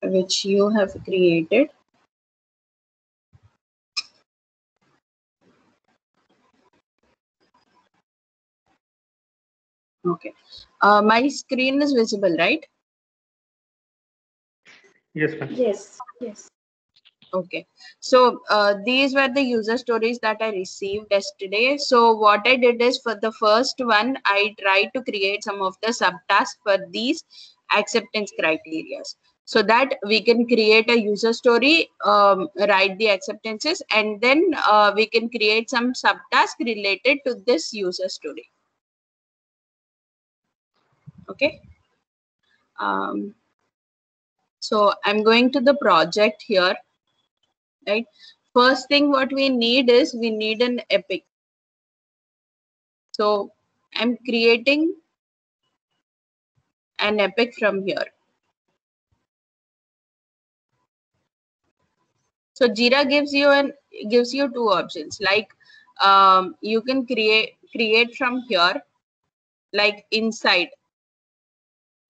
which you have created. Okay. My screen is visible, right? Yes, ma'am. Yes, yes. Okay. So these were the user stories that I received yesterday. So what I did is, for the first one, I tried to create some of the subtasks for these acceptance criteria, so that we can create a user story, write the acceptances, and then we can create some subtask related to this user story. Okay. So I'm going to the project here, right? First thing what we need is, we need an epic. So I'm creating an epic from here. So Jira gives you two options, like you can create from here, like inside,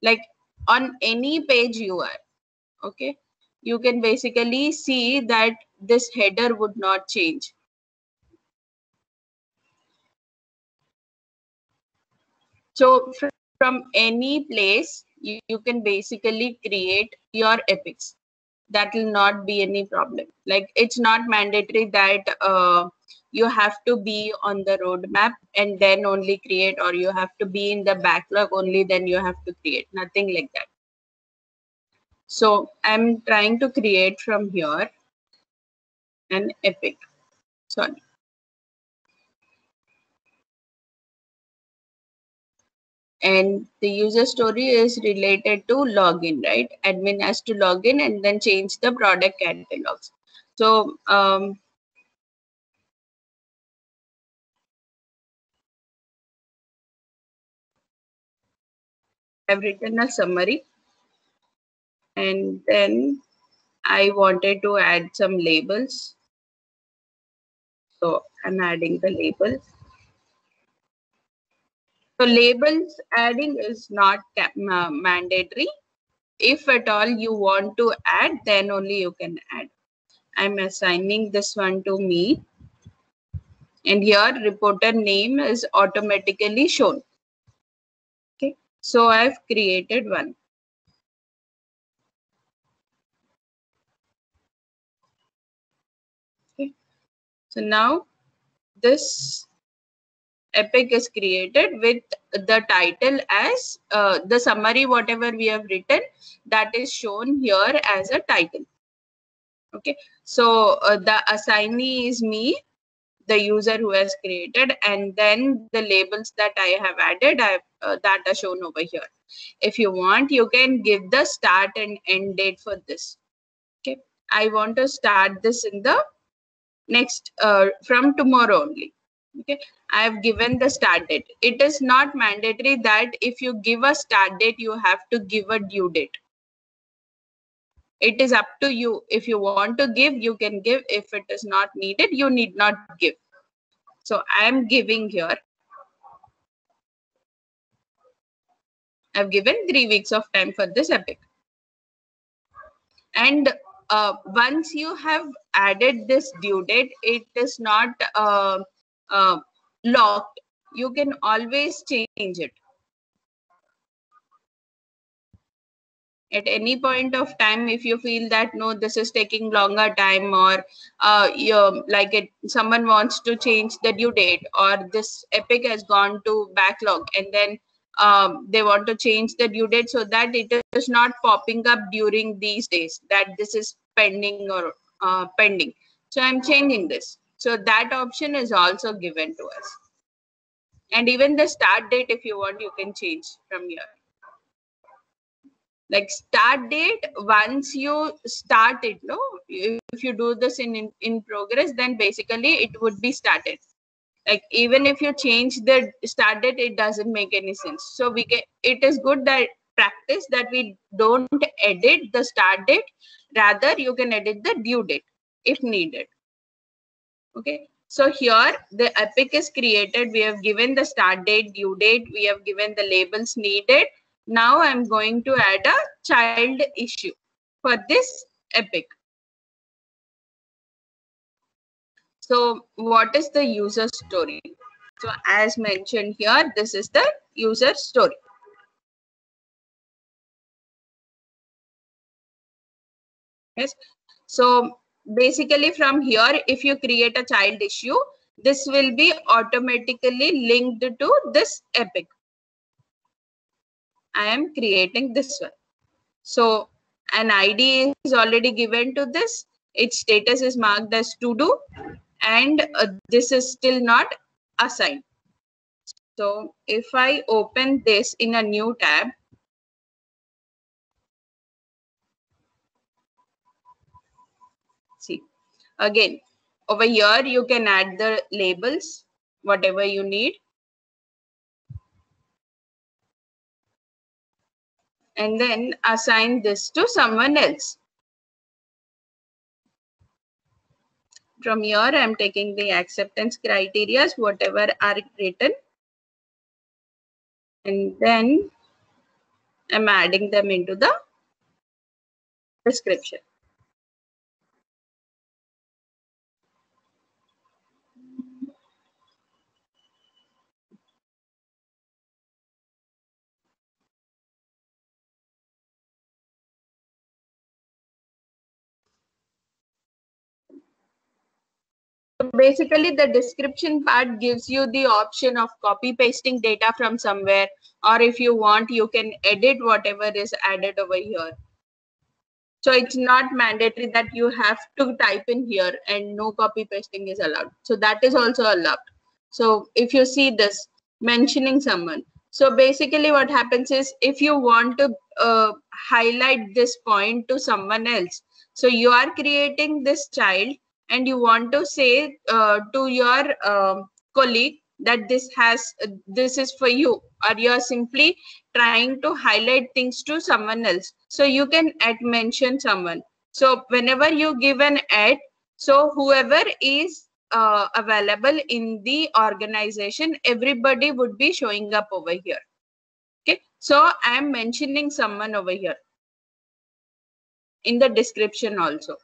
like on any page you are. Okay, you can basically see that this header would not change. So from any place, you can basically create your epics. That will not be any problem. Like, it's not mandatory that you have to be on the roadmap and then only create, or you have to be in the backlog only, then you have to create. Nothing like that. So I'm trying to create from here an epic. Sorry. And the user story is related to login, right? Admin has to log in and then change the product catalogs. So I've written a summary, and then I wanted to add some labels. So I'm adding the labels. So labels adding is not mandatory. If at all you want to add, then only you can add. I'm assigning this one to me. And here reporter name is automatically shown. Okay. So I've created one. Okay. So now this epic is created with the title as the summary, whatever we have written, that is shown here as a title. Okay, so the assignee is me, the user who has created, and then the labels that I have added, that are shown over here. If you want, you can give the start and end date for this. Okay, I want to start this in the next from tomorrow only. Okay, I have given the start date. It is not mandatory that if you give a start date, you have to give a due date. It is up to you. If you want to give, you can give. If it is not needed, you need not give. So I am giving here. I've given 3 weeks of time for this epic. And once you have added this due date, it is not locked. You can always change it. At any point of time, if you feel that no, this is taking longer time, or someone wants to change the due date, or this epic has gone to backlog, and then they want to change the due date so that it is not popping up during these days that this is pending or pending. So I'm changing this. So that option is also given to us. And even the start date, if you want, you can change from here. Like start date, once you start it, no, if you do this in progress, then basically it would be started. Like even if you change the start date, it doesn't make any sense. So it is good that practice that we don't edit the start date, rather you can edit the due date if needed. Okay, so here the epic is created. We have given the start date, due date, we have given the labels needed. Now I'm going to add a child issue. for this epic. So what is the user story? So as mentioned here, this is the user story. Yes. So basically from here, if you create a child issue, this will be automatically linked to this epic. I am creating this one. So an ID is already given to this. Its status is marked as to do, and this is still not assigned. So if I open this in a new tab, see, again, over here you can add the labels, whatever you need. And then assign this to someone else. From here, I'm taking the acceptance criteria, whatever are written. And then I'm adding them into the description. So basically, the description part gives you the option of copy pasting data from somewhere, or if you want, you can edit whatever is added over here. So it's not mandatory that you have to type in here, and no copy pasting is allowed. So that is also allowed. So if you see this mentioning someone, so basically what happens is if you want to highlight this point to someone else, so you are creating this child and you want to say to your colleague that this is for you, or you are simply trying to highlight things to someone else. So you can mention someone. So whenever you give an ad, so whoever is available in the organization, everybody would be showing up over here. Okay, so I am mentioning someone over here in the description also.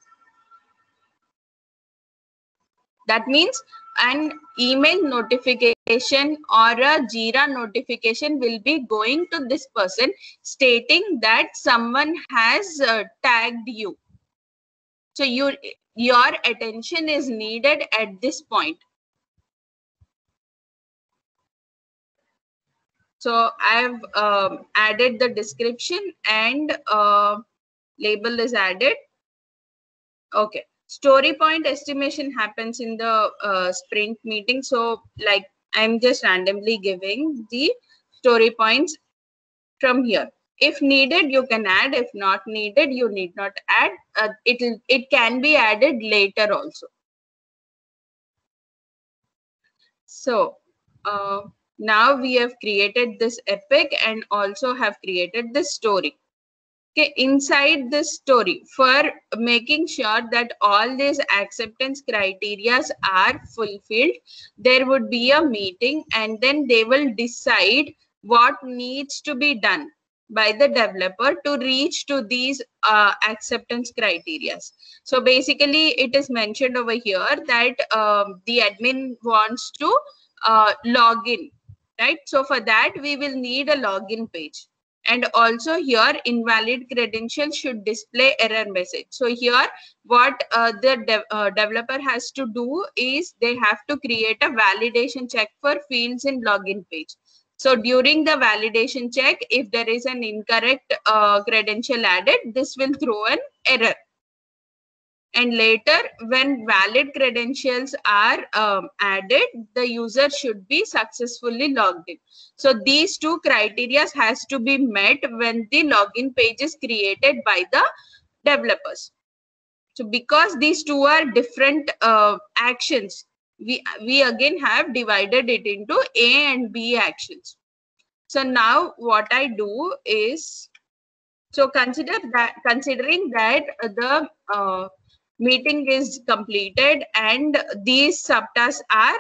That means an email notification or a Jira notification will be going to this person stating that someone has tagged you. So your attention is needed at this point. So I've added the description and label is added. Okay. Story point estimation happens in the sprint meeting. So like I'm just randomly giving the story points from here. If needed, you can add. If not needed, you need not add. It can be added later also. So now we have created this epic and also have created this story. Okay, inside this story, for making sure that all these acceptance criteria are fulfilled, there would be a meeting and then they will decide what needs to be done by the developer to reach to these acceptance criteria. So basically it is mentioned over here that the admin wants to log in, right? So for that we will need a login page. And also here invalid credentials should display error message. So here what the developer has to do is they have to create a validation check for fields in login page. So during the validation check, if there is an incorrect credential added, this will throw an error. And later, when valid credentials are added, the user should be successfully logged in. So these two criteria has to be met when the login page is created by the developers. So because these two are different actions, we again have divided it into A and B actions. So now what I do is, so considering that the meeting is completed and these subtasks are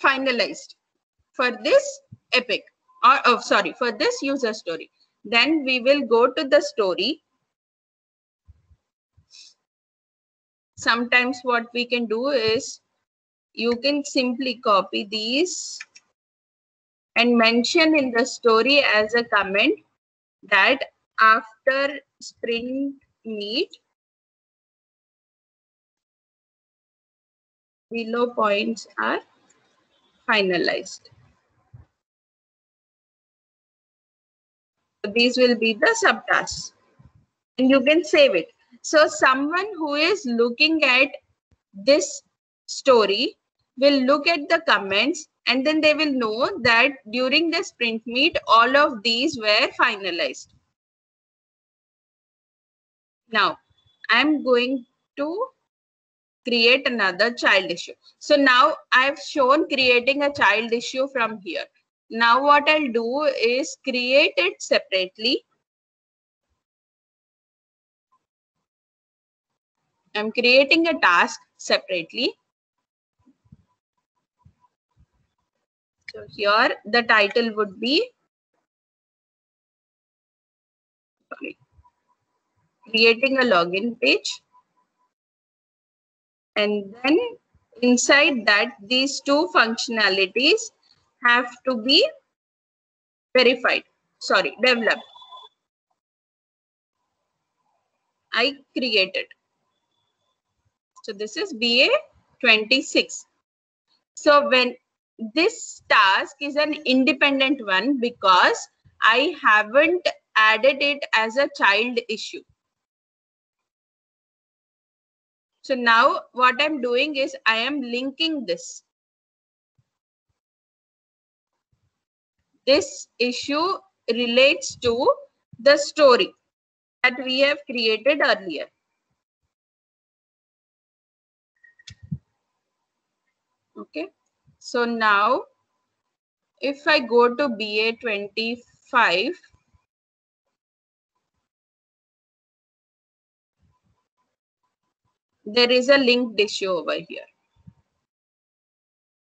finalized for this epic, or oh, sorry, for this user story. Then we will go to the story. Sometimes what we can do is you can simply copy these and mention in the story as a comment that after sprint meet, below points are finalized. These will be the subtasks and you can save it. So someone who is looking at this story will look at the comments and then they will know that during the sprint meet, all of these were finalized. Now, I'm going to create another child issue. So now I've shown creating a child issue from here. Now what I'll do is create it separately. I'm creating a task separately. So here the title would be, sorry, creating a login page. And then inside that, these two functionalities have to be verified, sorry, developed. I created. So this is BA 26. So when this task is an independent one because I haven't added it as a child issue. So now what I'm doing is I am linking this. This issue relates to the story that we have created earlier. Okay. So now if I go to BA 25, there is a linked issue over here.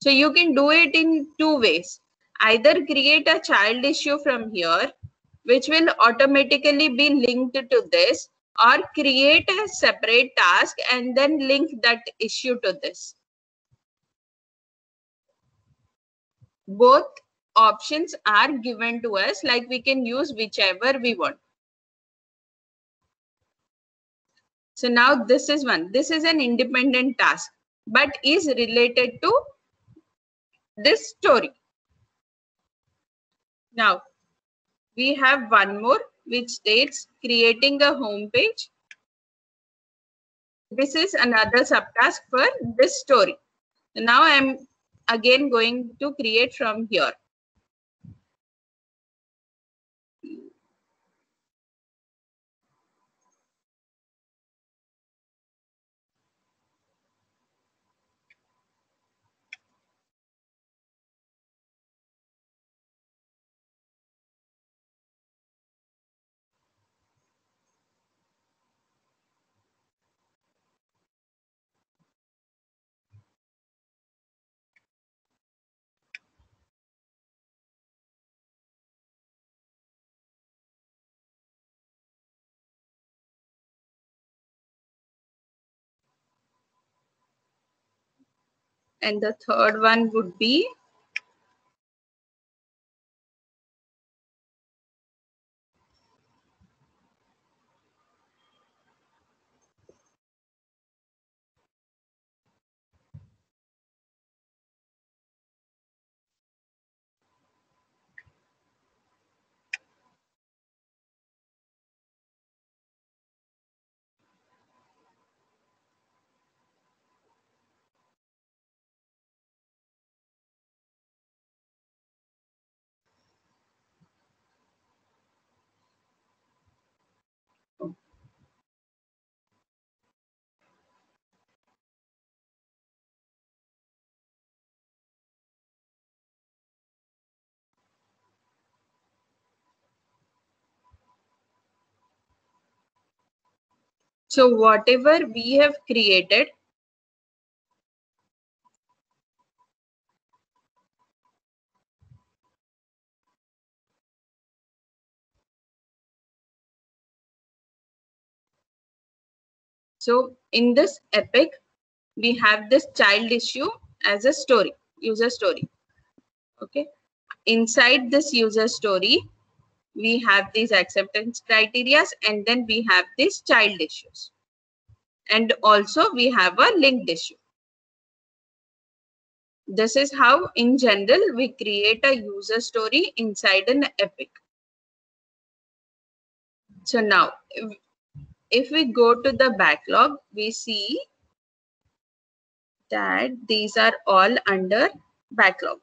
So you can do it in two ways. Either create a child issue from here, which will automatically be linked to this, or create a separate task and then link that issue to this. Both options are given to us, like we can use whichever we want. So now this is one. This is an independent task, but is related to this story. Now we have one more which states creating a home page. This is another subtask for this story. Now I'm again going to create from here. And the third one would be so whatever we have created, So in this epic, we have this child issue as a story, user story. Okay. Inside this user story, we have these acceptance criteria, and then we have these child issues. And also we have a linked issue. This is how, in general, we create a user story inside an epic. So now, if we go to the backlog, we see that these are all under backlog.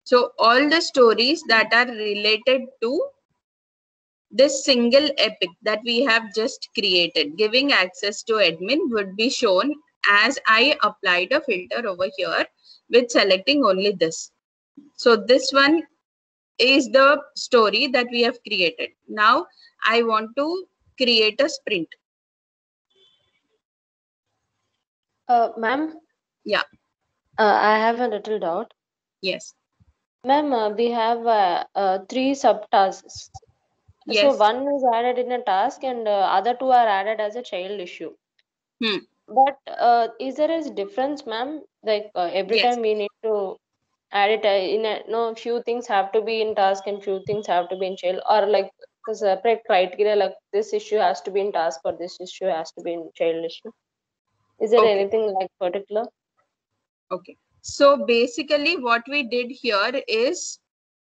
So all the stories that are related to this single epic that we have just created, giving access to admin, would be shown as I applied a filter over here with selecting only this. So this one is the story that we have created. Now I want to create a sprint. Ma'am? Yeah. I have a little doubt. Yes. Ma'am, we have 3 subtasks. Yes. So one is added in a task and other 2 are added as a child issue. But is there a difference, ma'am? Like every Yes. time we need to add it in a, no, few things have to be in task and few things have to be in child, or like the separate criteria, like this issue has to be in task or this issue has to be in child issue. Is there Okay. anything like particular? Okay. So basically what we did here is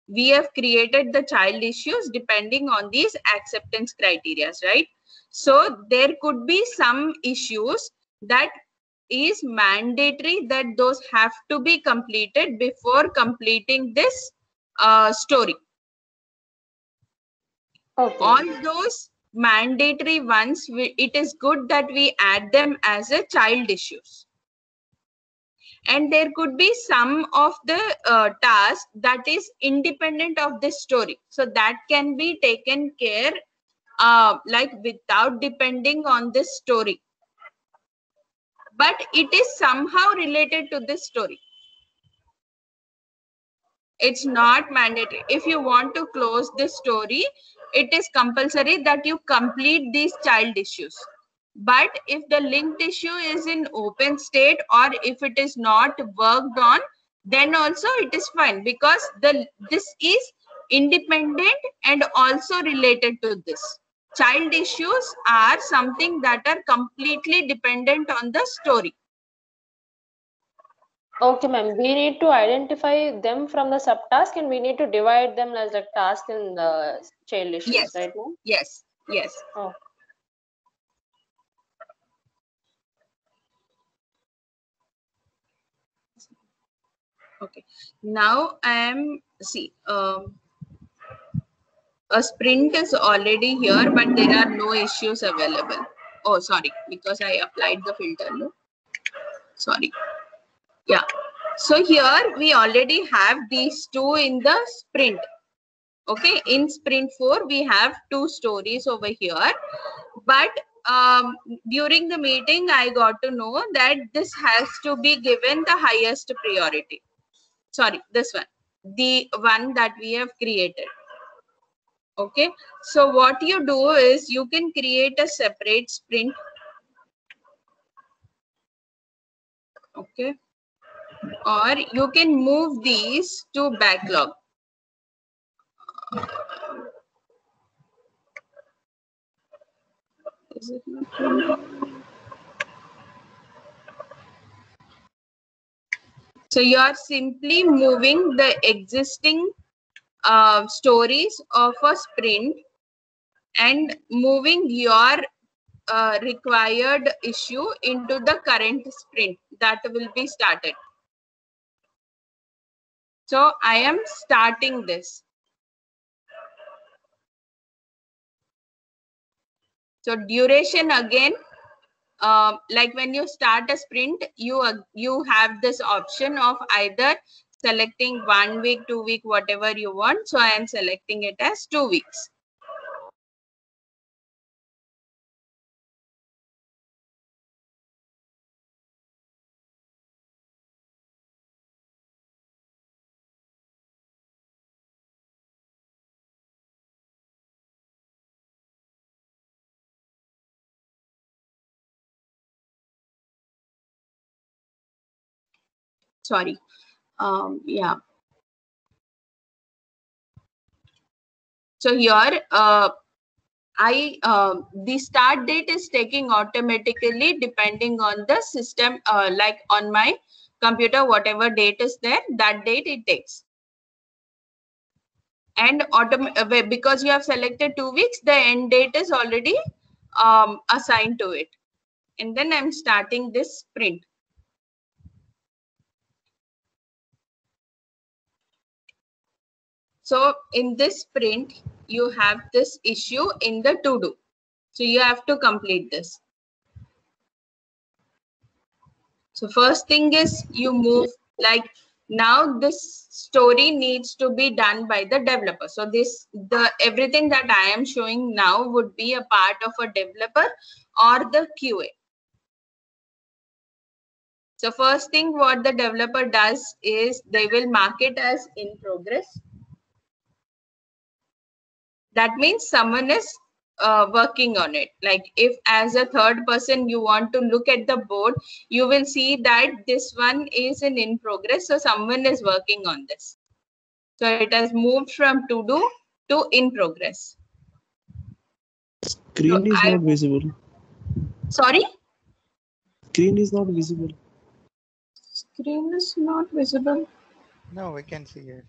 we have created the child issues depending on these acceptance criteria, right? So there could be some issues that is mandatory that those have to be completed before completing this story. Okay. All those mandatory ones, it is good that we add them as a child issues. And there could be some of the task that is independent of this story, so that can be taken care like without depending on this story, but it is somehow related to this story. It's not mandatory. If you want to close this story, it is compulsory that you complete these child issues. But if the linked issue is in open state or if it is not worked on, then also it is fine, because this is independent and also related to this. Child issues are something that are completely dependent on the story. Okay, ma'am. We need to identify them from the subtask and we need to divide them as a task in the child issues, Yes. right, ma'am? Yes. Yes. Oh. Okay. Now I am, see, a sprint is already here, but there are no issues available. Oh, sorry, because I applied the filter. No, sorry. Yeah. So here we already have these two in the sprint. Okay. In sprint 4, we have 2 stories over here. But during the meeting, I got to know that this has to be given the highest priority. Sorry, this one. The one that we have created. Okay, so what you do is you can create a separate sprint. Okay, or you can move these to backlog. Is it not? So you are simply moving the existing stories of a sprint and moving your required issue into the current sprint that will be started. So I am starting this. So duration again, like when you start a sprint, you have this option of either selecting 1 week, 2 week, whatever you want. So I am selecting it as 2 weeks. sorry. Yeah. So here, the start date is taking automatically depending on the system, like on my computer, whatever date is there, that date it takes. And because you have selected 2 weeks, the end date is already assigned to it. And then I'm starting this sprint. So in this sprint, you have this issue in the to do. So you have to complete this. So first thing is you move, like now this story needs to be done by the developer. So everything that I am showing now would be a part of a developer or the QA. So first thing what the developer does is they will mark it as in progress. That means someone is working on it. Like if as a third person you want to look at the board, you will see that this one is in progress. So someone is working on this. So it has moved from to do to in progress. Screen is not visible. Sorry? Screen is not visible. Screen is not visible. No, we can see it.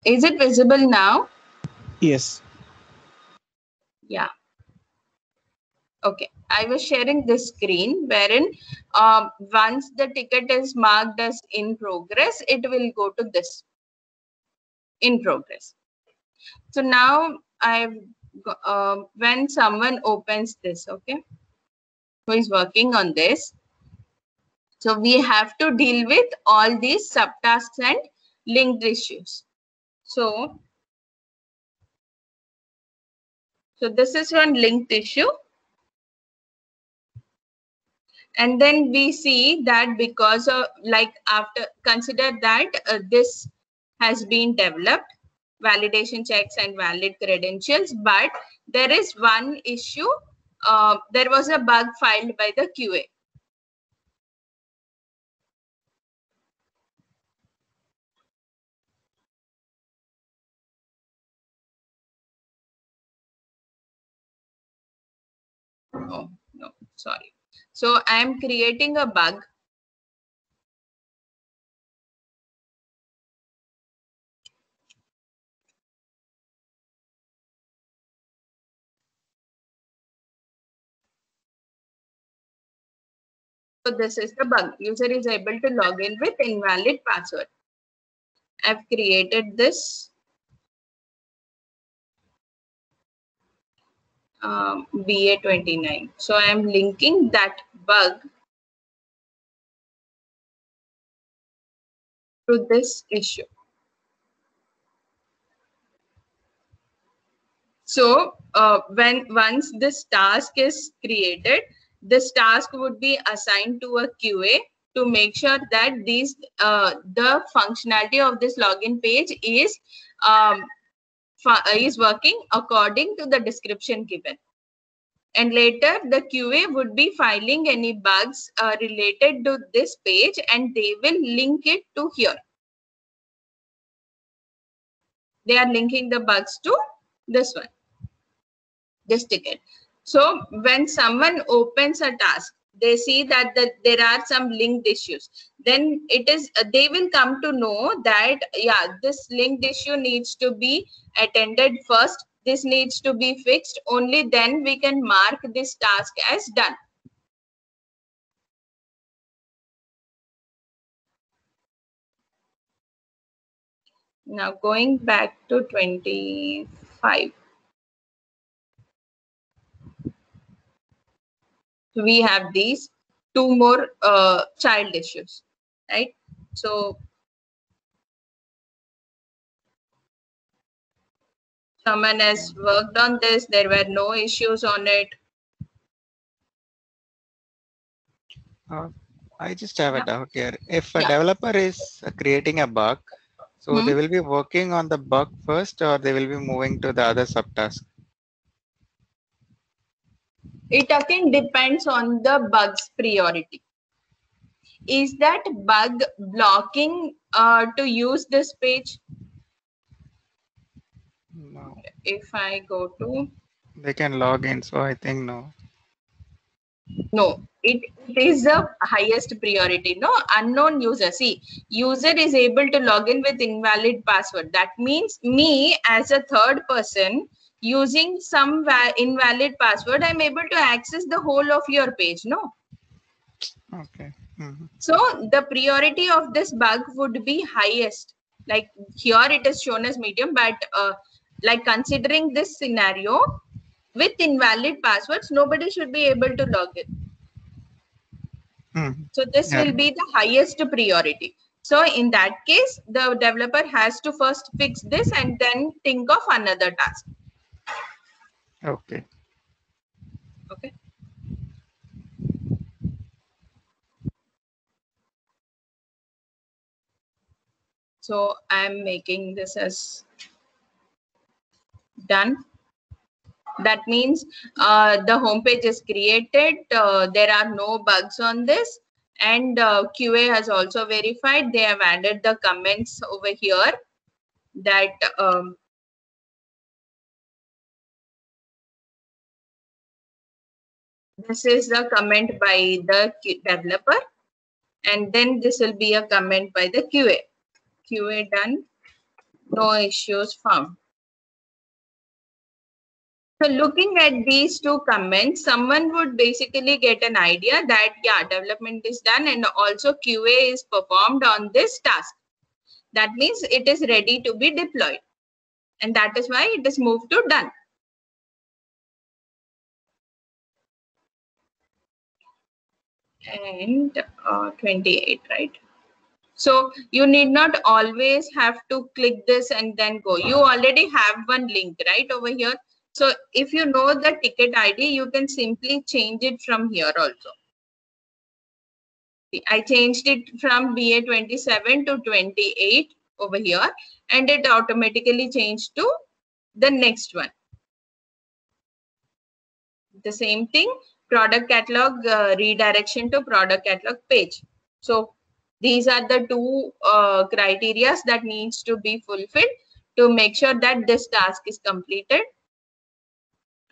Is it visible now? Yes. Yeah. Okay. I was sharing this screen wherein once the ticket is marked as in progress, it will go to this in progress. So now when someone opens this, okay, who is working on this, so we have to deal with all these subtasks and linked issues. So this is one linked issue. And then we see that because of, like, after consider that this has been developed, validation checks and valid credentials, but there is one issue. There was a bug filed by the QA. Oh, no, sorry. So I am creating a bug. So this is the bug. User is able to log in with invalid password. I've created this BA29. So I am linking that bug to this issue. So once this task is created, this task would be assigned to a QA to make sure that the functionality of this login page is working according to the description given. And later the QA would be filing any bugs related to this page, and they will link it to here. They are linking the bugs to this one, this ticket. So when someone opens a task, they see that there are some linked issues. Then they will come to know that, yeah, this linked issue needs to be attended first. This needs to be fixed. Only then we can mark this task as done. Now going back to 25. We have these two more child issues, right? So someone has worked on this. There were no issues on it. I just have a doubt here. If a developer is creating a bug, so they will be working on the bug first, or they will be moving to the other subtask? It again depends on the bug's priority. Is that bug blocking to use this page? No, If I go to, they can log in, so I think no. no, it is the highest priority. No, unknown user. See, user is able to log in with invalid password. That means me as a third person using some invalid password, I'm able to access the whole of your page. No. Okay. Mhm. So the priority of this bug would be highest. Like here it is shown as medium, but like considering this scenario with invalid passwords, nobody should be able to log in. Mhm. So this Yeah. will be the highest priority. So in that case, the developer has to first fix this and then think of another task. Okay. Okay. So I'm making this as done. That means the homepage is created. There are no bugs on this, and QA has also verified. They have added the comments over here that this is the comment by the developer, and then this will be a comment by the QA. QA done. No issues found. So looking at these two comments, someone would basically get an idea that, yeah, development is done and also QA is performed on this task. That means it is ready to be deployed. And that is why it is moved to done. And 28, right? So you need not always have to click this and then go. You already have one link right over here. So if you know the ticket ID, you can simply change it from here also. I changed it from BA27 to 28 over here, and it automatically changed to the next one. The same thing, product catalog redirection to product catalog page. So these are the two criteria that needs to be fulfilled to make sure that this task is completed.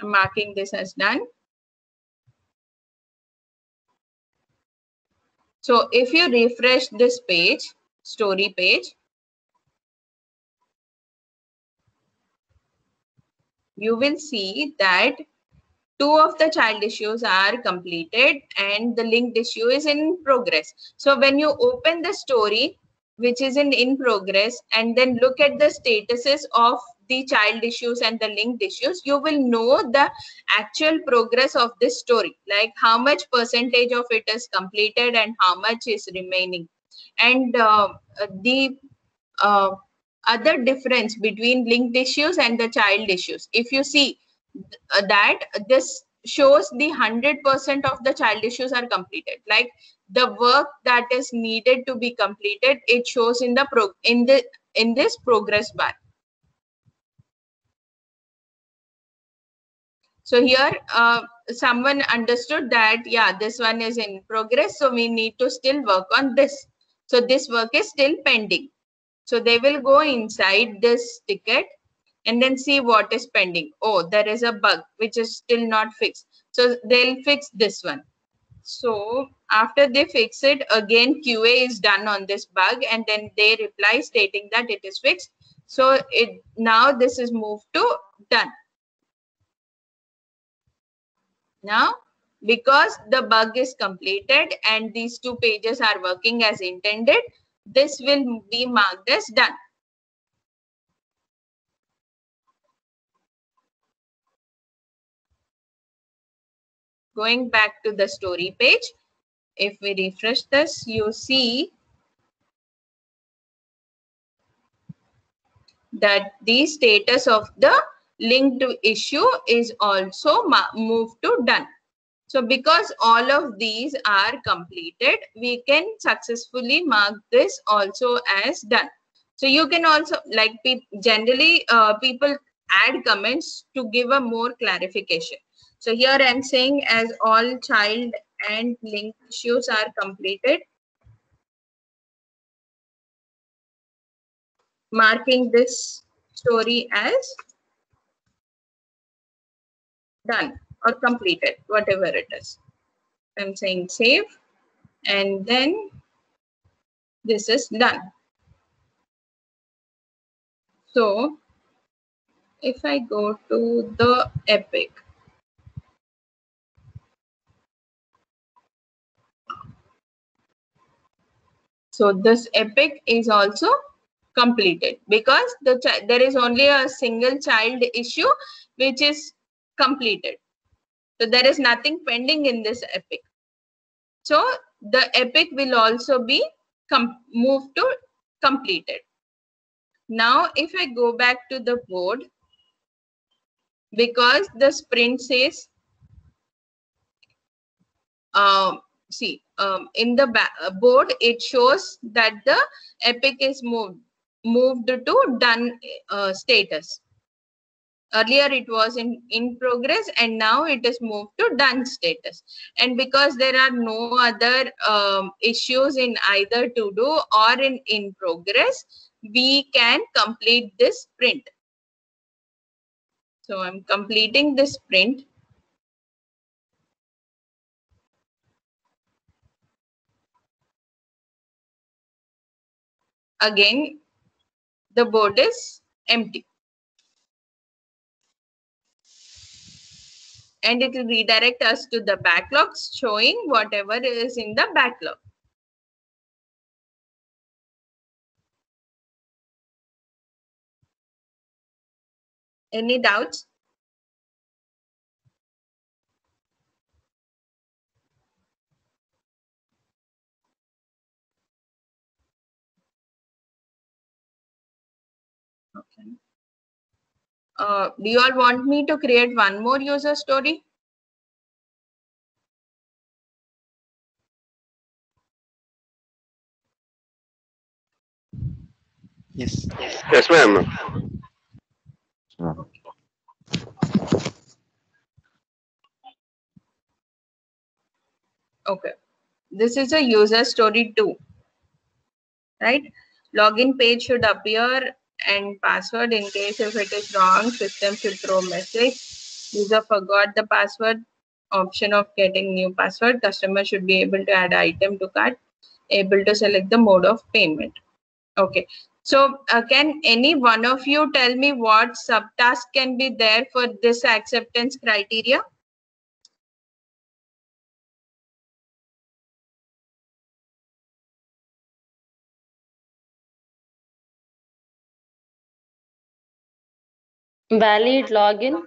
I'm marking this as done. So if you refresh this page, story page, you will see that two of the child issues are completed and the linked issue is in progress. So when you open the story, which is in progress, and then look at the statuses of the child issues and the linked issues, you will know the actual progress of this story, like how much percentage of it is completed and how much is remaining. And the other difference between linked issues and the child issues, if you see that this shows the 100% of the child issues are completed, like the work that is needed to be completed, it shows in the in this progress bar. So here someone understood that, yeah, this one is in progress, so we need to still work on this. So this work is still pending. So they will go inside this ticket and then see what is pending. Oh, there is a bug which is still not fixed. So they'll fix this one. So after they fix it, again QA is done on this bug, and then they reply stating that it is fixed. So it now this is moved to done. Now, because the bug is completed and these two pages are working as intended, this will be marked as done. Going back to the story page, if we refresh this, you see that the status of the linked issue is also moved to done. So because all of these are completed, we can successfully mark this also as done. So you can also, like generally people add comments to give a more clarification. So here I'm saying as all child and link issues are completed, marking this story as done or completed, whatever it is. I'm saying save, and then this is done. So if I go to the Epic, so this Epic is also completed because there is only a single child issue which is completed. So there is nothing pending in this Epic. So the Epic will also be moved to completed. Now if I go back to the board, because the sprint says in the board it shows that the Epic is moved to done status. Earlier it was in progress, and now it is moved to done status. And because there are no other issues in either to do or in progress, we can complete this sprint. So I'm completing this sprint. Again, the board is empty. And it will redirect us to the backlogs showing whatever is in the backlog. Any doubts? Okay. Do you all want me to create one more user story? Yes. Yes, ma'am. Okay. This is a user story 2. Right? Login page should appear and password. In case if it is wrong, system should throw message. User forgot the password. Option of getting new password. Customer should be able to add item to cart. Able to select the mode of payment. Okay. So can any one of you tell me what subtask can be there for this acceptance criteria? Valid login.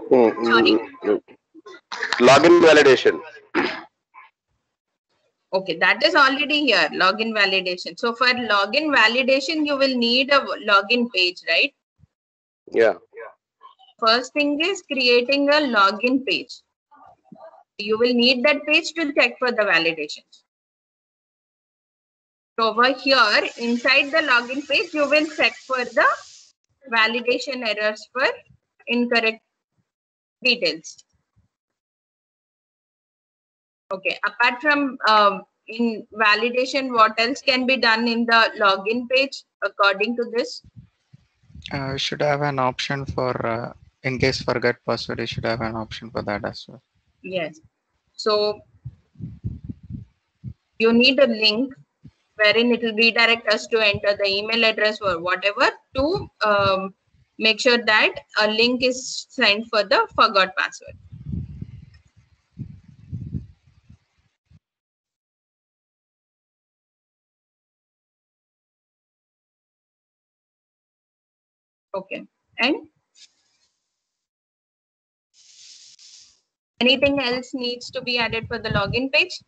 Sorry? Login validation. Okay, that is already here, login validation. So for login validation, you will need a login page, right? Yeah. First thing is creating a login page. You will need that page to check for the validations. So over here, inside the login page, you will check for the validation errors for incorrect details. Okay, apart from in validation, what else can be done in the login page according to this? You should have an option for in case forget password. You should have an option for that as well. Yes. So you need a link wherein it will redirect us to enter the email address or whatever to make sure that a link is sent for the forgot password. Okay. And anything else needs to be added for the login page?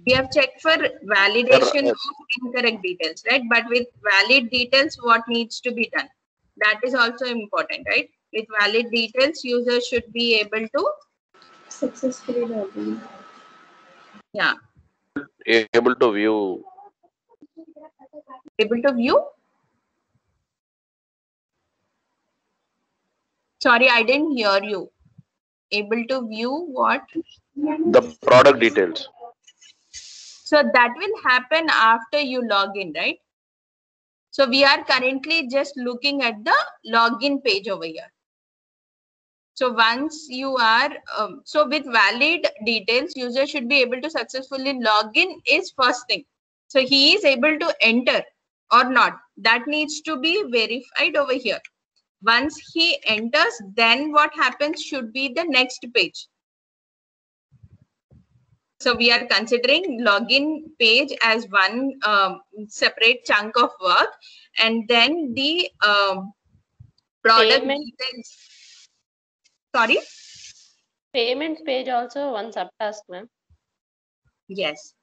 We have checked for validation of incorrect details, right? But with valid details, what needs to be done? That is also important, right? With valid details, users should be able to Successfully logging. Yeah. Able to view. Able to view? Sorry, I didn't hear you. Able to view what? The product details. So that will happen after you log in, right? So we are currently just looking at the login page over here. So once you are, so with valid details, user should be able to successfully log in is first thing. So he is able to enter or not. That needs to be verified over here. Once he enters, then what happens should be the next page. So we are considering login page as one separate chunk of work, and then the product Payment. details. Sorry? Payments page also one subtask, ma'am. Yes.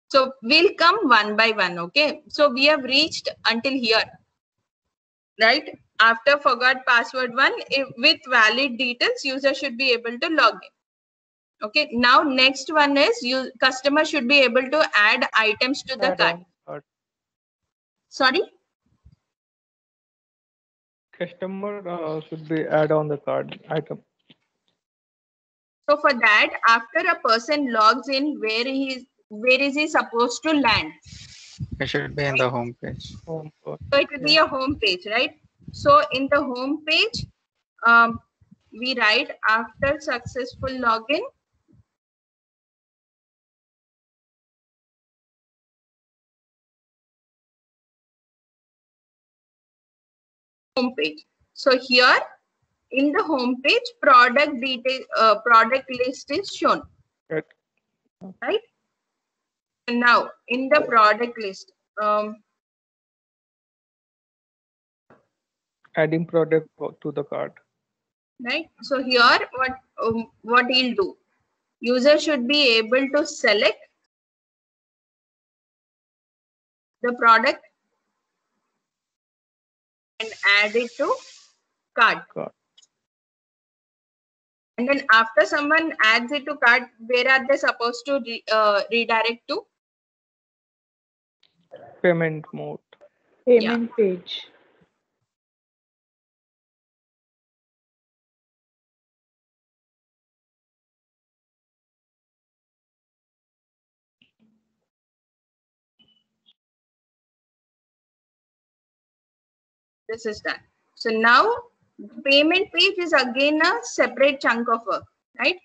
So we'll come one by one, okay? So we have reached until here, right? After forgot password one, with valid details, user should be able to log in. Okay, now next one is customer should be able to add items to the cart. Sorry? Customer should be add on the card item. So for that, after a person logs in, where is he supposed to land? It should be in the home page. Home page. So it will be a home page, right? So in the home page, we write after successful login. Home page. So here in the home page, product detail, product list is shown. Right. Right? And now in the product list, Adding product to the cart. right? So here, what he'll do? User should be able to select the product and add it to cart. And then after someone adds it to cart, where are they supposed to redirect to? Payment mode. Payment page. This is done. So now payment page is again a separate chunk of work, right?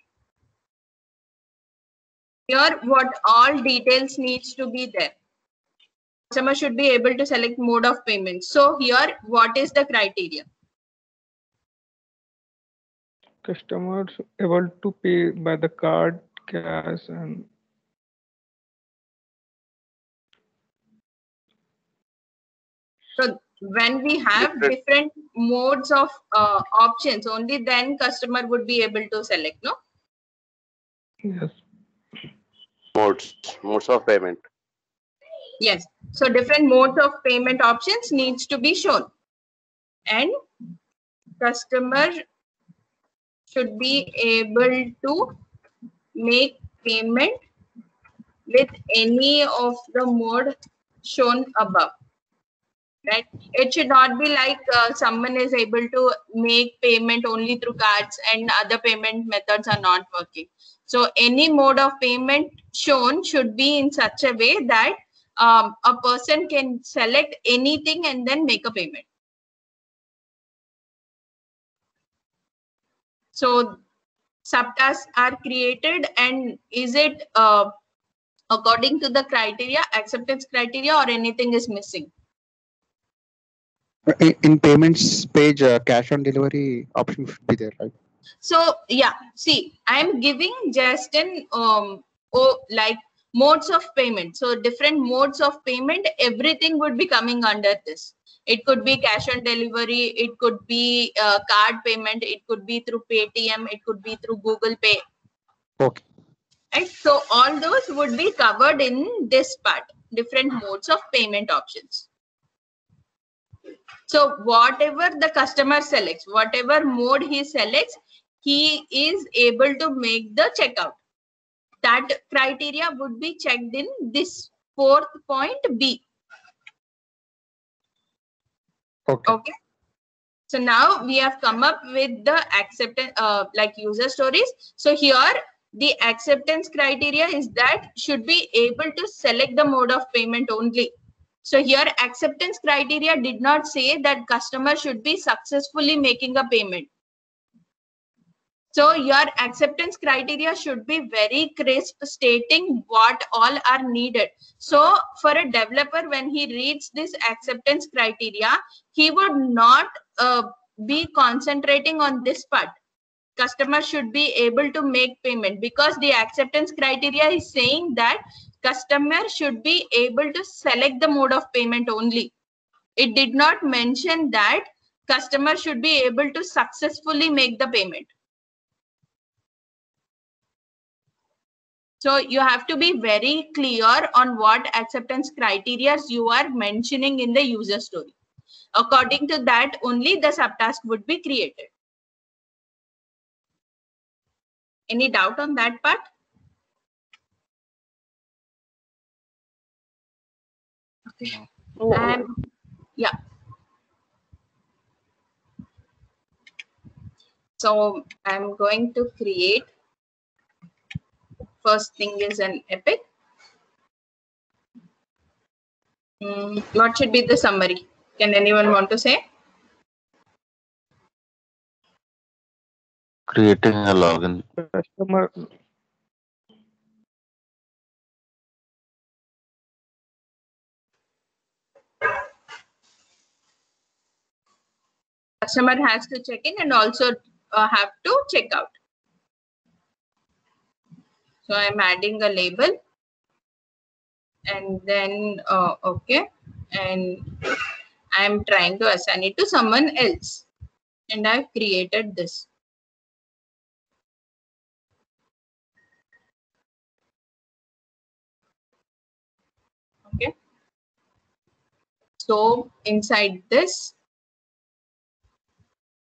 Here, what all details needs to be there. Customer should be able to select mode of payment. So here, what is the criteria? Customers able to pay by the card, cash, and So when we have different modes of options, only then customer would be able to select, no? yes. Modes of payment. Yes. So different modes of payment options needs to be shown. And customer should be able to make payment with any of the mode shown above. Right? It should not be like someone is able to make payment only through cards and other payment methods are not working. So any mode of payment shown should be in such a way that a person can select anything and then make a payment. So subtasks are created, and is it according to the criteria, acceptance criteria, or anything is missing? In payments page, cash on delivery option should be there, right? So yeah, see, I'm giving just an like modes of payment. So different modes of payment, everything would be coming under this. It could be cash on delivery, it could be card payment, it could be through Paytm, it could be through Google Pay. Okay. Right? So all those would be covered in this part, different modes of payment options. So whatever the customer selects, whatever mode he selects, he is able to make the checkout. That criteria would be checked in this fourth point B. Okay. So now we have come up with the acceptance, like user stories. So here the acceptance criteria is that should be able to select the mode of payment only. So here acceptance criteria did not say that customer should be successfully making a payment. So your acceptance criteria should be very crisp, stating what all are needed. So for a developer, when he reads this acceptance criteria, he would not be concentrating on this part. Customer should be able to make payment, because the acceptance criteria is saying that customer should be able to select the mode of payment only. It did not mention that customer should be able to successfully make the payment. So you have to be very clear on what acceptance criteria you are mentioning in the user story. According to that, only the subtask would be created. Any doubt on that part? Okay. And yeah. So I'm going to create. First thing is an epic. What should be the summary? Can anyone want to say? Creating a login. Customer Customer has to check in and also have to check out. So I'm adding a label, and then okay, and I'm trying to assign it to someone else, and I've created this. Okay. So inside this,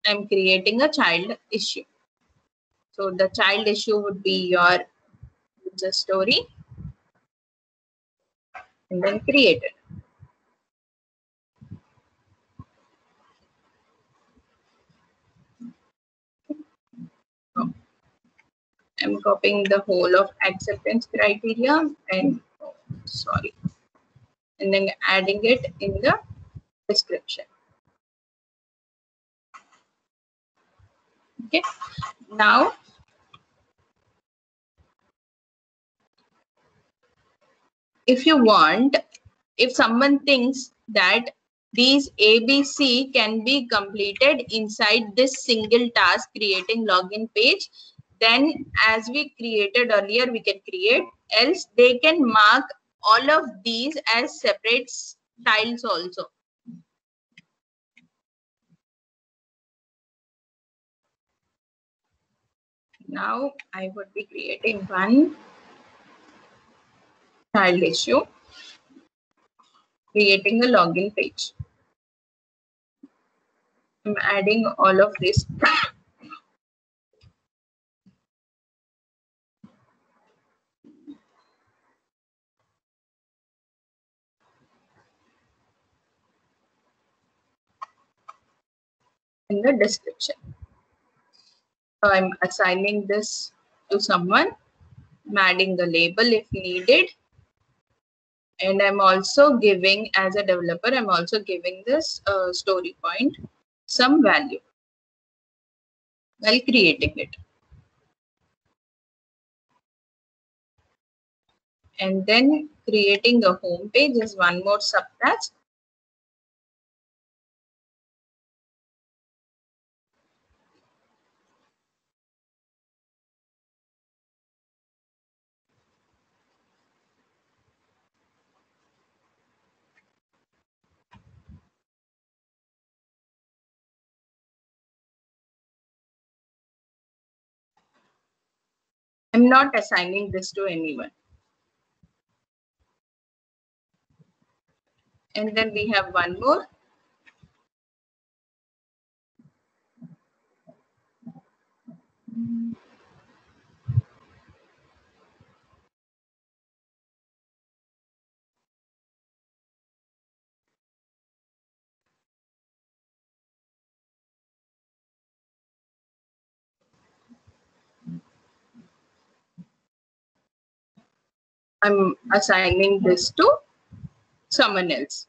I'm creating a child issue. So the child issue would be your user story, and then create it. So I'm copying the whole of acceptance criteria and sorry, and then adding it in the description. Okay. Now if you want, if someone thinks that these ABC can be completed inside this single task creating login page, then as we created earlier, we can create, else they can mark all of these as separate tiles also. Now I would be creating one child issue, creating a login page. I'm adding all of this. In the description. So I'm assigning this to someone. I'm adding the label if needed. And I'm also giving, as a developer, I'm also giving this story point some value while creating it. And then creating the home page is one more subtask. I'm not assigning this to anyone. And then we have one more. I'm assigning this to someone else.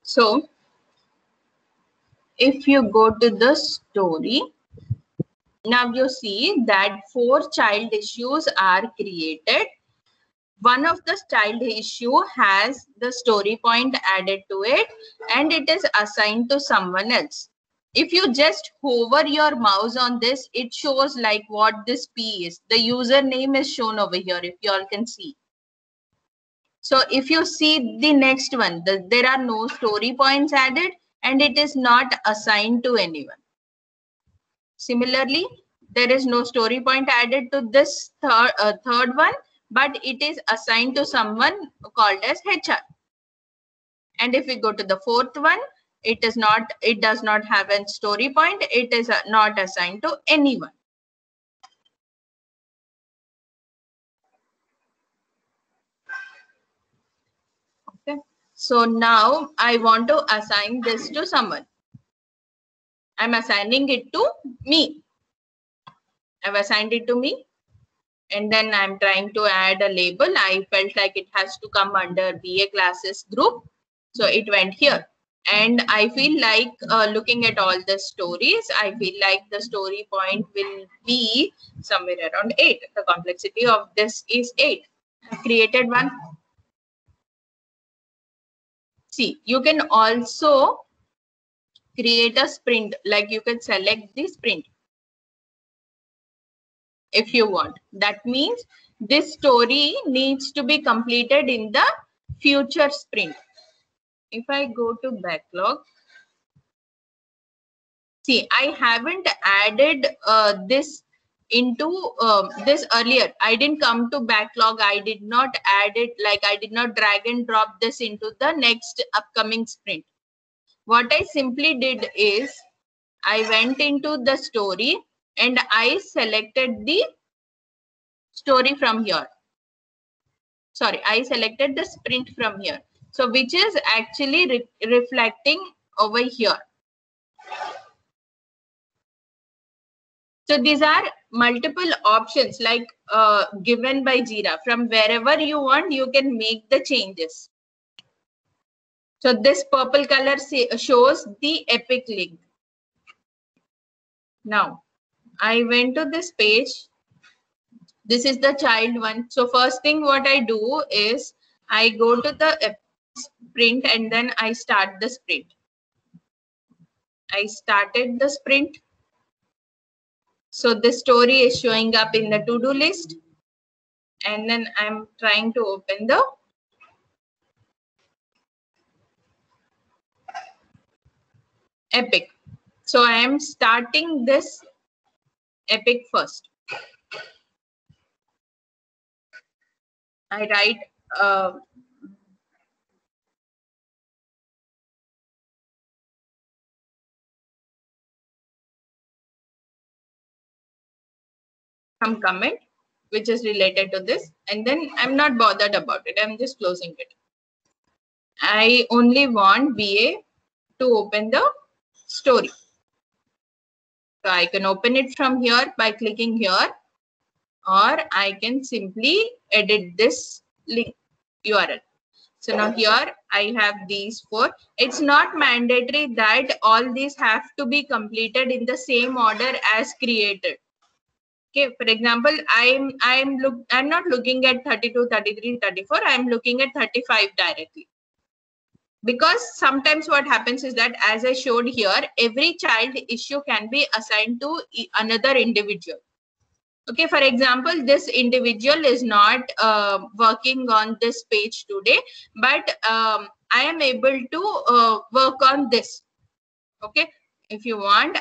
So if you go to the story, now you see that 4 child issues are created. One of the child issue has the story point added to it and it is assigned to someone else. If you just hover your mouse on this, it shows like what this P is. The username is shown over here, if you all can see. So if you see the next one, there are no story points added and it is not assigned to anyone. Similarly, there is no story point added to this third one, but it is assigned to someone called as HR. And if we go to the fourth one, it does not have a story point. It is not assigned to anyone. Okay. So now I want to assign this to someone. I'm assigning it to me. I've assigned it to me. And then I'm trying to add a label. I felt like it has to come under BA classes group. So it went here. And I feel like looking at all the stories, I feel like the story point will be somewhere around 8. The complexity of this is 8. I've created one. See, you can also create a sprint, like you can select the sprint if you want. That means this story needs to be completed in the future sprint. If I go to backlog, see, I haven't added this into this earlier. I didn't come to backlog. I did not add it, like I did not drag and drop this into the next upcoming sprint. What I simply did is I went into the story and I selected the story from here. Sorry, I selected the sprint from here. So which is actually reflecting over here. So these are multiple options like given by Jira. From wherever you want, you can make the changes. So this purple color shows the epic link. Now, I went to this page. This is the child one. So first thing what I do is I go to the sprint and then I start the sprint. I started the sprint. So the story is showing up in the to-do list. And then I'm trying to open the epic. So I am starting this epic first. I write some comment which is related to this, and then I'm not bothered about it. I'm just closing it. I only want BA to open the story. So I can open it from here by clicking here, or I can simply edit this link URL. So now here I have these 4. It's not mandatory that all these have to be completed in the same order as created. Okay, for example, I'm not looking at 32, 33, 34. I'm looking at 35 directly. Because sometimes what happens is that, as I showed here, every child issue can be assigned to another individual. Okay, for example, this individual is not working on this page today, but I am able to work on this. Okay, if you want,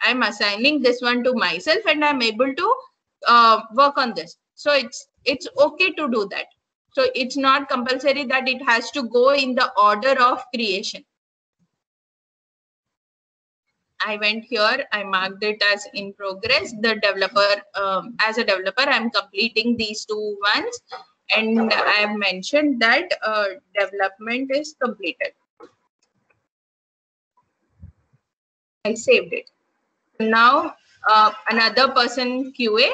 I'm assigning this one to myself and I'm able to work on this. So it's okay to do that. So it's not compulsory that it has to go in the order of creation. I went here, I marked it as in progress. The developer, as a developer, I'm completing these two ones, and I have mentioned that development is completed. I saved it. Now another person QA.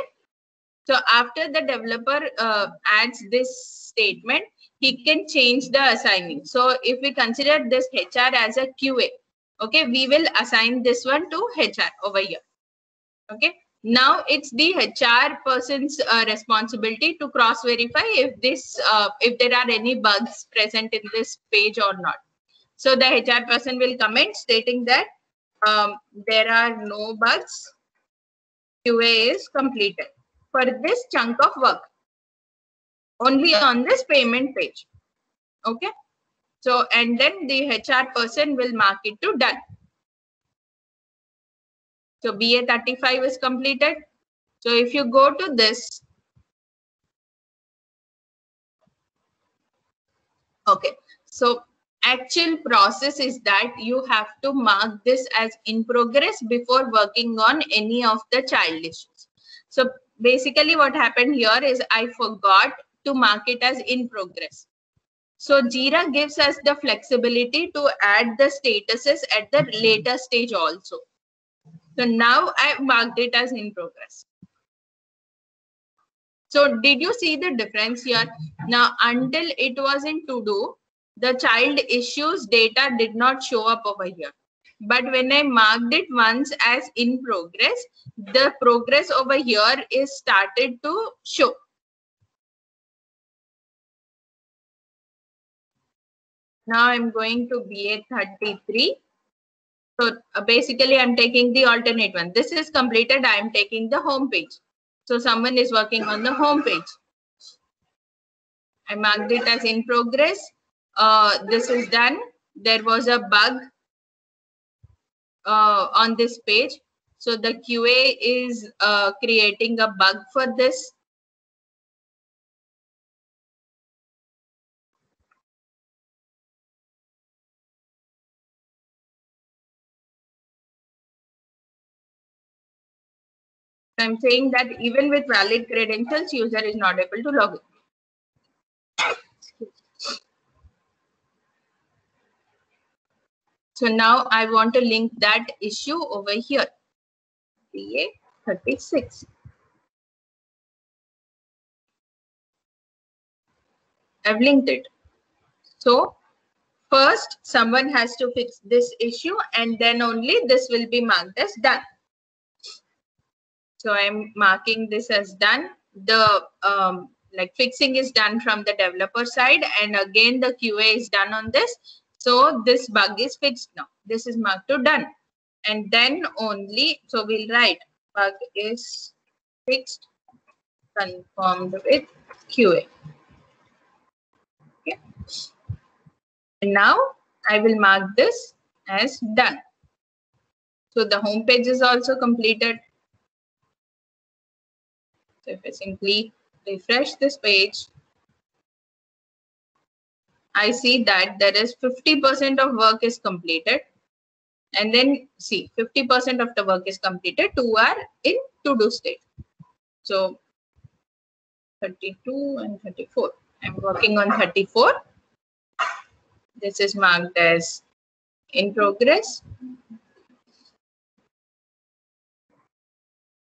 So after the developer adds this statement, he can change the assignment. So if we consider this HR as a QA, okay, we will assign this one to HR over here. Okay, now it's the HR person's responsibility to cross verify if this if there are any bugs present in this page or not. So the HR person will comment stating that there are no bugs, QA is completed for this chunk of work only on this payment page. Okay, so and then the HR person will mark it to done. So BA 35 is completed. So if you go to this, okay, so actual process is that you have to mark this as in progress before working on any of the child issues. So basically what happened here is I forgot to mark it as in progress. So Jira gives us the flexibility to add the statuses at the later stage also. So now I've marked it as in progress. So did you see the difference here? Now, until it was in to do, the child issues data did not show up over here. But when I marked it once as in progress, the progress over here is started to show. Now I'm going to BA 33. So basically I'm taking the alternate one. This is completed. I'm taking the home page. So someone is working on the home page. I marked it as in progress. This is done. There was a bug on this page. So the QA is creating a bug for this. I'm saying that even with valid credentials, user is not able to log in. So now I want to link that issue over here. BA 36. I've linked it. So first someone has to fix this issue and then only this will be marked as done. So I'm marking this as done. The like fixing is done from the developer side, and again the QA is done on this. So this bug is fixed now. This is marked to done. And then only, so we'll write bug is fixed, confirmed with QA. Okay. And now I will mark this as done. So the home page is also completed. So if I simply refresh this page, I see that there is 50% of work is completed. And then see 50% of the work is completed, 2 are in to-do state. So 32 and 34. I'm working on 34. This is marked as in progress.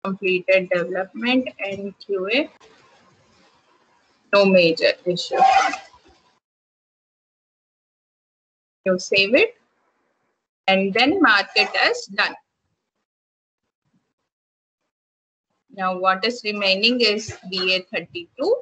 Completed development and QA. No major issue. You save it and then mark it as done. Now what is remaining is BA 32.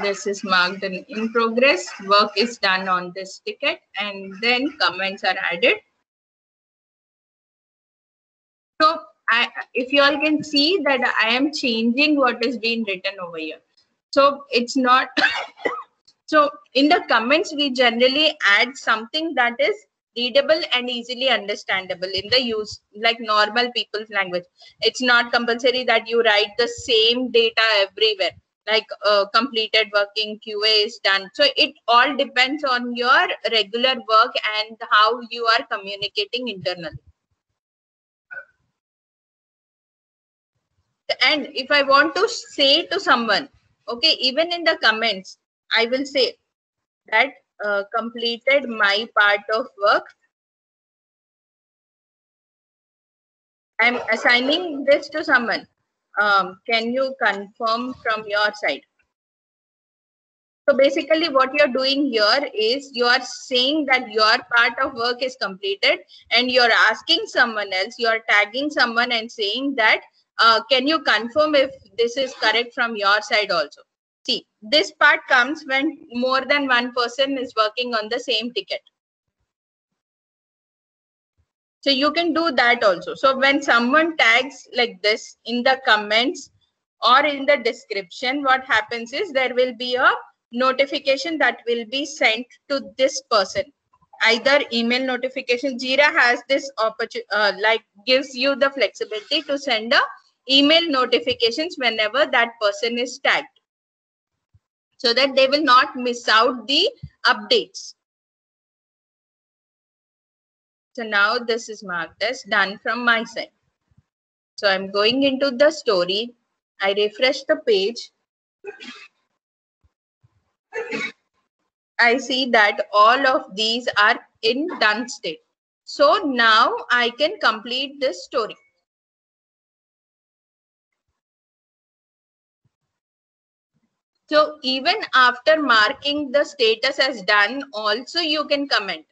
this is marked in progress. Work is done on this ticket, and then comments are added. So if you all can see that I am changing what is being written over here. So it's not. So in the comments, we generally add something that is readable and easily understandable in the use, like normal people's language. It's not compulsory that you write the same data everywhere, like completed working, QA is done. So it all depends on your regular work and how you are communicating internally. And if I want to say to someone, okay, even in the comments, I will say that completed my part of work. I'm assigning this to someone. Can you confirm from your side? So basically what you're doing here is you are saying that your part of work is completed and you're asking someone else, you're tagging someone and saying that, can you confirm if this is correct from your side also? See, this part comes when more than one person is working on the same ticket. So you can do that also. So when someone tags like this in the comments or in the description, what happens is there will be a notification that will be sent to this person. Either email notification. Jira has this opportunity, like gives you the flexibility to send a email notifications whenever that person is tagged, so that they will not miss out the updates. So now this is marked as done from my side. So I'm going into the story. I refresh the page. I see that all of these are in done state. So now I can complete this story. So even after marking the status as done, also you can comment.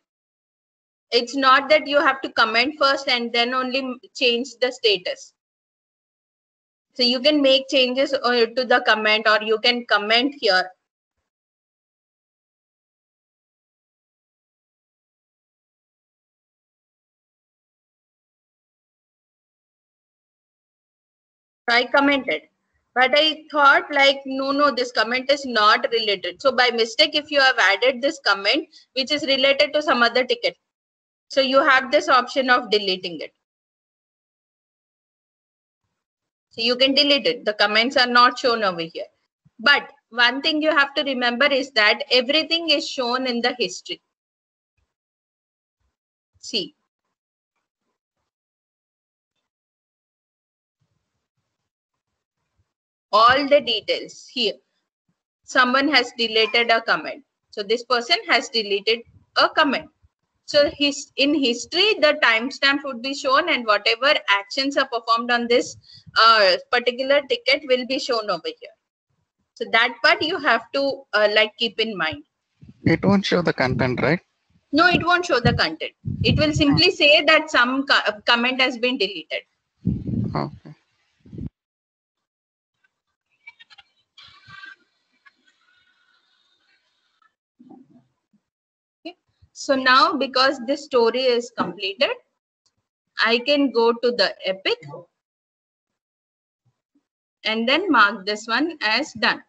It's not that you have to comment first and then only change the status. So you can make changes to the comment, or you can comment here. So I commented, but I thought like, no, this comment is not related. So by mistake, if you have added this comment, which is related to some other ticket, so you have this option of deleting it. So you can delete it. The comments are not shown over here. But one thing you have to remember is that everything is shown in the history. See. All the details here. Someone has deleted a comment. So this person has deleted a comment. So in history, the timestamp would be shown, and whatever actions are performed on this particular ticket will be shown over here. So that part you have to like keep in mind. It won't show the content, right? No, it won't show the content. It will simply say that some comment has been deleted. Okay. Okay. So now, because this story is completed, I can go to the epic and then mark this one as done.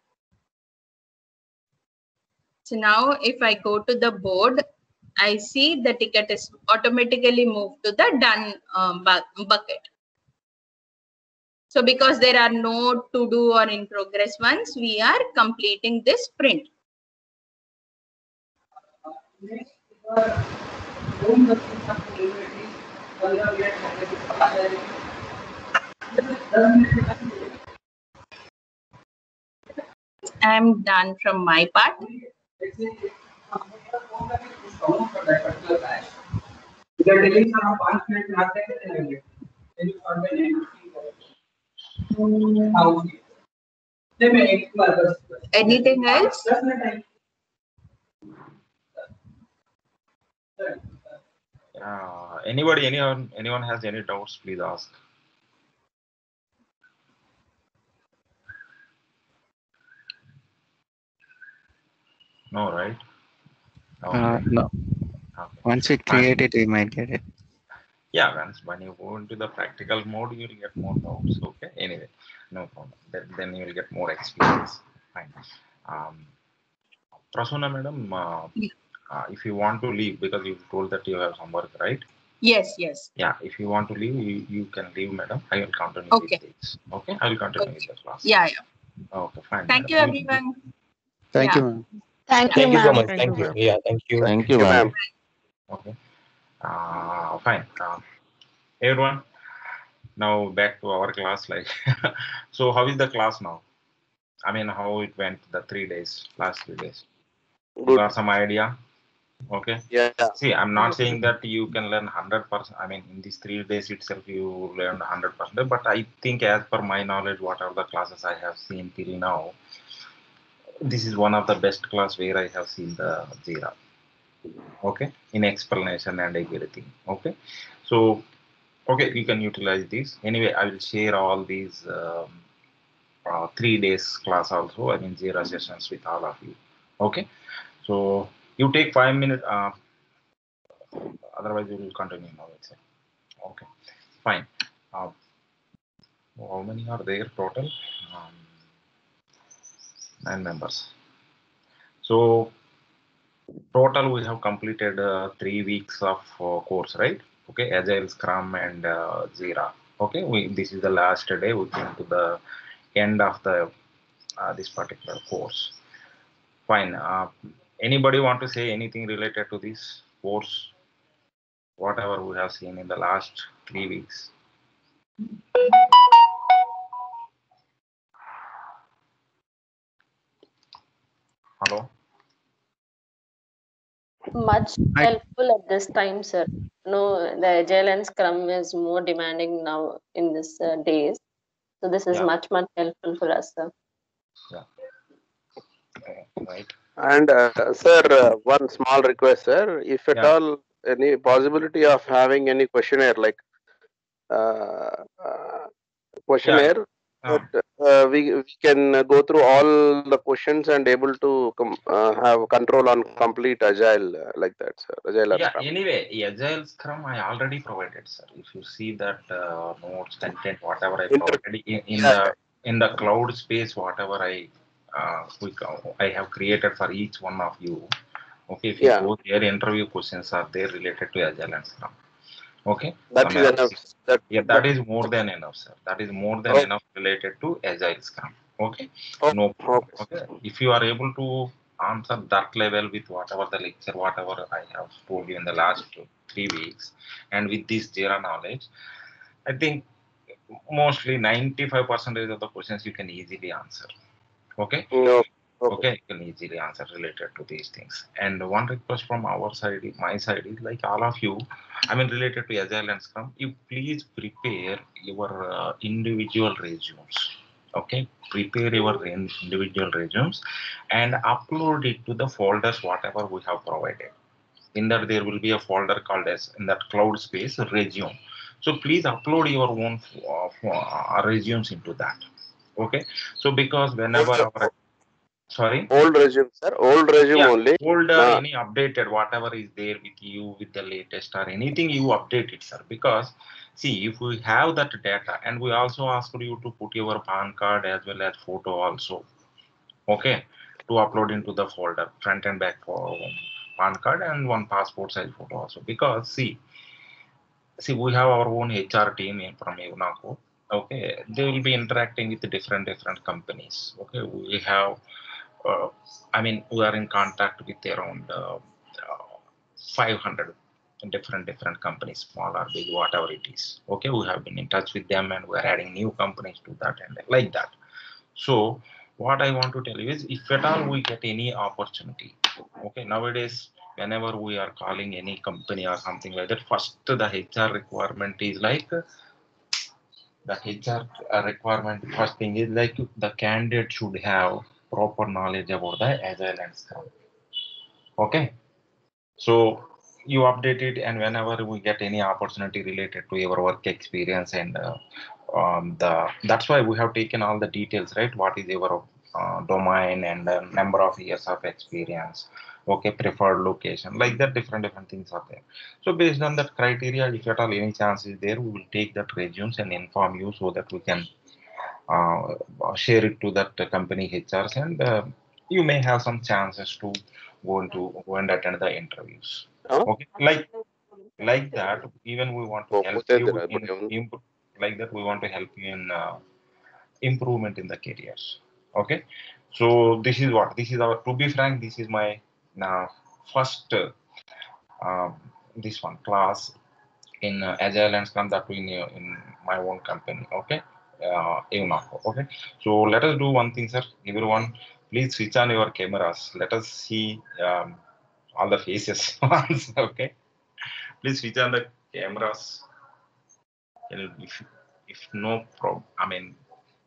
So now if I go to the board, I see the ticket is automatically moved to the done bucket. So because there are no to do or in progress ones, we are completing this sprint. I'm done from my part. Anything else? Anyone has any doubts, please ask. No, right? Okay. No. Okay. Once we create it, we might get it. Yeah, when you go into the practical mode, you'll get more doubts. Okay. Anyway, no problem. Then you'll get more experience. Fine. Prasanna madam, if you want to leave, because you told that you have some work, right? Yes, yes. Yeah, if you want to leave, you can leave, madam. I will continue Okay. with this. Okay, I will continue Okay. with the class. Yeah, yeah. Okay, fine. Thank you, madam. everyone. Thank Yeah. you, ma'am. Thank you, Thank you so ma'am. much. Thank Thank you, you. ma'am. Yeah, thank you. Thank you, ma'am. Okay. Fine. Everyone, now back to our class. Like, so how is the class now? I mean, how it went the 3 days, last 3 days? You Good. got some idea? Okay. Yeah. See, I'm not saying that you can learn 100%. I mean, in these 3 days itself, you learned 100%. But I think, as per my knowledge, whatever the classes I have seen till now, this is one of the best class where I have seen the Jira. Okay, in explanation and everything. Okay, so okay, you can utilize this. Anyway, I will share all these 3 days class also. I mean, Jira sessions with all of you. Okay, so you take 5 minutes. Otherwise, we will continue now. Okay, fine. How many are there total? 9 members. So total we have completed 3 weeks of course, right? Okay, Agile, Scrum, and Jira. Okay, this is the last day. We came to the end of the this particular course. Fine. Anybody want to say anything related to this course? Whatever we have seen in the last 3 weeks. Hello. Much helpful at this time, sir. No, the Agile and Scrum is more demanding now in this days. So this is Yeah. much helpful for us, sir. Yeah. Right. And sir, one small request, sir. If at all any possibility of having any questionnaire, like questionnaire, that we can go through all the questions and able to have control on complete agile like that, sir. Agile or Yeah, Scrum. anyway, Agile Scrum I already provided, sir. If you see that notes, content, whatever I Inter- provided Yeah. in the cloud space, whatever I have created for each one of you. Okay, if you Yeah. go there, interview questions are there related to Agile and Scrum. Okay, That is enough. that is more than enough, sir. That is more than enough related to Agile Scrum. Okay, no problem. Okay, if you are able to answer that level with whatever the lecture, whatever I have told you in the last 3 weeks, and with this Jira knowledge, I think mostly 95% of the questions you can easily answer. Okay. Okay, you can easily answer related to these things. And one request from our side, my side, is like all of you, I mean, related to Agile and Scrum, you please prepare your individual resumes. Okay, prepare your individual resumes and upload it to the folders whatever we have provided. In that there will be a folder called as in that cloud space resume. So please upload your own resumes into that. Okay, so because whenever our sorry. Old resume, sir. Old resume only. Old or any updated, whatever is there with you with the latest or anything, you update it, sir. Because see, if we have that data, and we also ask you to put your PAN card as well as photo also, okay, to upload into the folder, front and back for PAN card and one passport size photo also. Because see, we have our own HR team from UNACO. Okay, they will be interacting with the different companies. Okay, we have. I mean, we are in contact with around 500 different companies, small or big, whatever it is. Okay, we have been in touch with them and we are adding new companies to that and like that. So, what I want to tell you is, if at all we get any opportunity, okay, nowadays, whenever we are calling any company or something like that, first the HR requirement is like the HR requirement. First thing is like the candidate should have proper knowledge about the Agile and Scrum. Okay, so you update it, and whenever we get any opportunity related to your work experience and that's why we have taken all the details, right? What is your domain and number of years of experience. Okay, preferred location, like that, different things are there. So based on that criteria, if at all any chance is there, we will take that resumes and inform you so that we can share it to that company HRs, and you may have some chances to go and attend the interviews. Okay, like that. Even we want to help you in like that. We want to help you in improvement in the careers. Okay, so this is our. To be frank, this is my first this one class in Agile and Scrum, that in my own company. Okay. Eunaco. Okay, so let us do one thing, sir. Everyone, please switch on your cameras. Let us see all the faces once. Okay, please switch on the cameras. If no problem, I mean,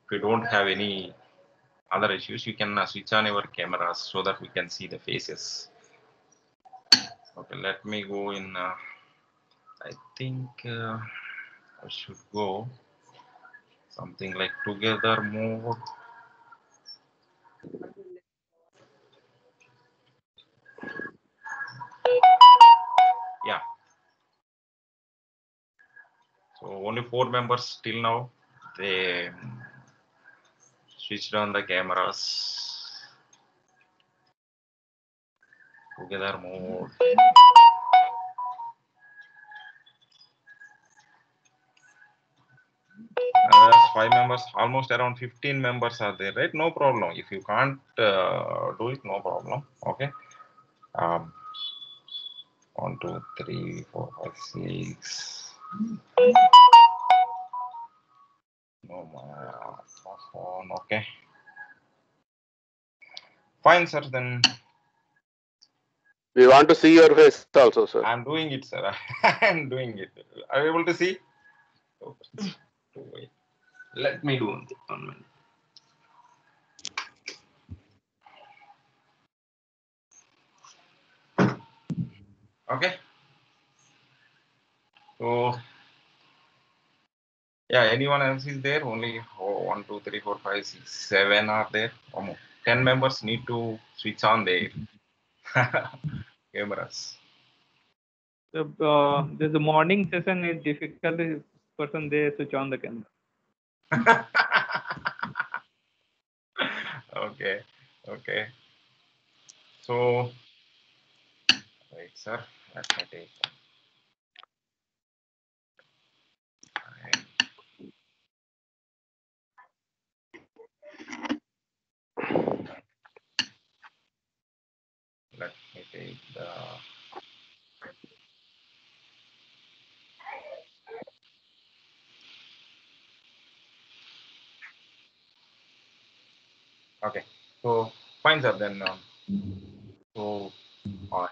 if you don't have any other issues, you can switch on your cameras so that we can see the faces. Okay, let me go in. I think I should go something like together mode. Yeah. So only 4 members till now. They switched on the cameras. Together mode. 5 members, almost around 15 members are there, right? No problem. If you can't do it, no problem. Okay. 1, 2, 3, 4, 5, 6. No phone. Okay. Fine, sir. Then we want to see your face also, sir. I'm doing it, sir. I'm doing it. Are you able to see? Wait. Let me do it 1 minute. Okay. So yeah, anyone else is there? Only 1, 2, 3, 4, 5, 6, 7 are there. 10 members need to switch on their cameras. So there's a morning session is difficult. Person they switch on the camera. Okay. Okay. So wait, sir. Let me take. Let me take the. Okay. So fine, sir. Then so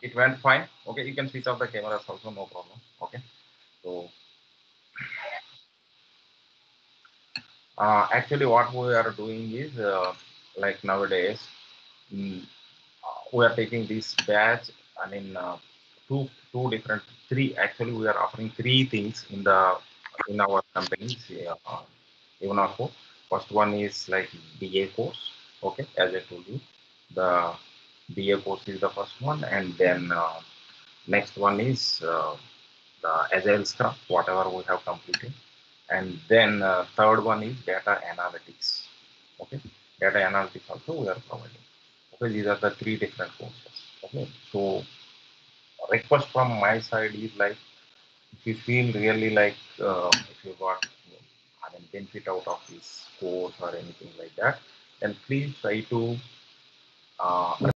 it went fine. Okay, you can switch off the cameras also, no problem. Okay. So actually, what we are doing is like nowadays. We are taking this batch. I mean, two different, three. Actually, we are offering 3 things in our companies. Eunaco. First one is like BA course. Okay, as I told you, the BA course is the first one, and then next one is the Agile Scrum, whatever we have completed, and then third one is data analytics. Okay, data analytics also we are providing. Okay, these are the 3 different courses. Okay, so request from my side is like, if you feel really like if you got benefit out of this course or anything like that, then please try to